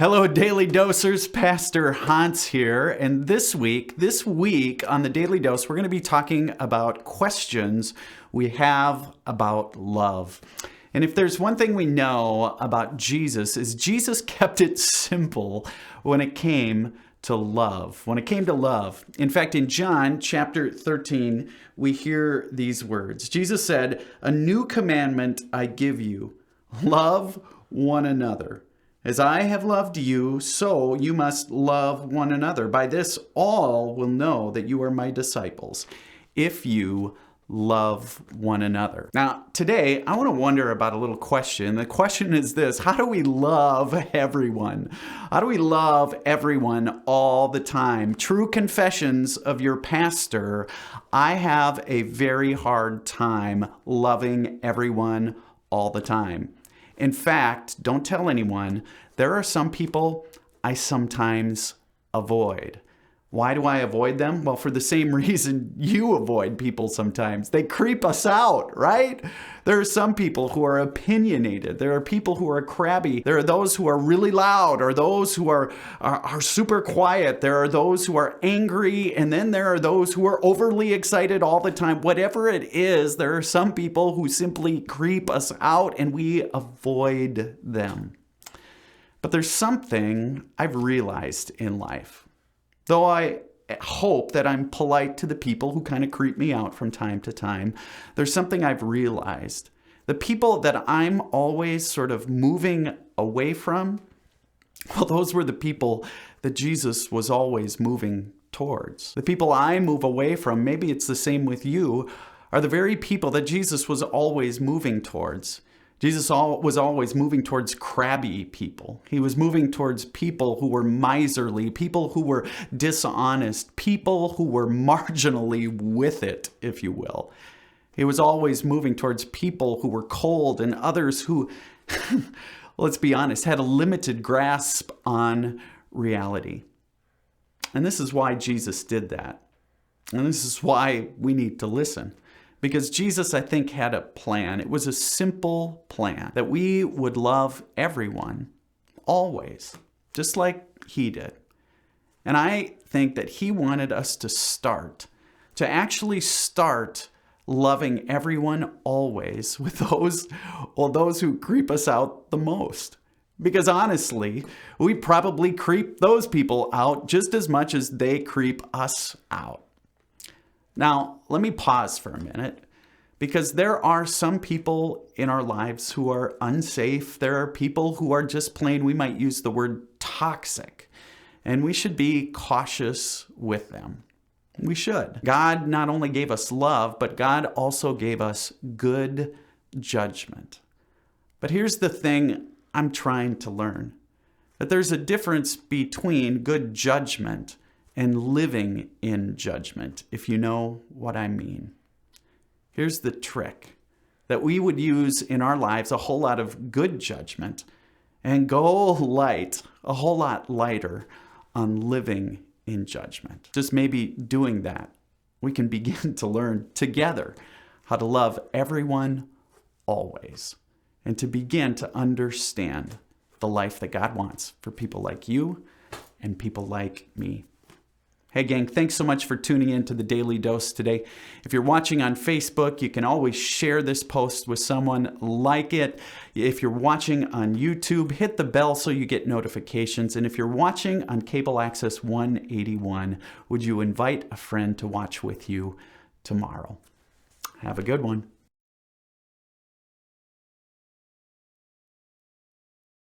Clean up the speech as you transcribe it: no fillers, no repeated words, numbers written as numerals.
Hello, Daily Dosers. Pastor Hans here. And this week on the Daily Dose, we're going to be talking about questions we have about love. And if there's one thing we know about Jesus, is Jesus kept it simple when it came to love. In fact, in John chapter 13, we hear these words. Jesus said, "A new commandment I give you, love one another. As I have loved you, so you must love one another. By this, all will know that you are my disciples, if you love one another." Now, today, I want to wonder about a little question. The question is this: how do we love everyone? How do we love everyone all the time? True confessions of your pastor, I have a very hard time loving everyone all the time. In fact, don't tell anyone, there are some people I sometimes avoid. Why do I avoid them? Well, for the same reason you avoid people sometimes. They creep us out, right? There are some people who are opinionated. There are people who are crabby. There are those who are really loud, or those who are super quiet. There are those who are angry, and then there are those who are overly excited all the time. Whatever it is, there are some people who simply creep us out, and we avoid them. But there's something I've realized in life. Though I hope that I'm polite to the people who kind of creep me out from time to time, there's something I've realized. The people that I'm always sort of moving away from, well, those were the people that Jesus was always moving towards. The people I move away from, maybe it's the same with you, are the very people that Jesus was always moving towards. Jesus was always moving towards crabby people. He was moving towards people who were miserly, people who were dishonest, people who were marginally with it, if you will. He was always moving towards people who were cold and others who, let's be honest, had a limited grasp on reality. And this is why Jesus did that. And this is why we need to listen. Because Jesus, I think, had a plan. It was a simple plan that we would love everyone, always, just like he did. And I think that he wanted us to actually start loving everyone always with those who creep us out the most. Because honestly, we probably creep those people out just as much as they creep us out. Now, let me pause for a minute, because there are some people in our lives who are unsafe. There are people who are just plain, we might use the word toxic, and we should be cautious with them. We should. God not only gave us love, but God also gave us good judgment. But here's the thing I'm trying to learn, that there's a difference between good judgment and living in judgment, if you know what I mean. Here's the trick, that we would use in our lives a whole lot of good judgment and go a whole lot lighter on living in judgment. Just maybe doing that, we can begin to learn together how to love everyone always, and to begin to understand the life that God wants for people like you and people like me. Hey gang, thanks so much for tuning in to the Daily Dose today. If you're watching on Facebook, you can always share this post with someone, like it. If you're watching on YouTube, hit the bell so you get notifications. And if you're watching on Cable Access 181, would you invite a friend to watch with you tomorrow? Have a good one.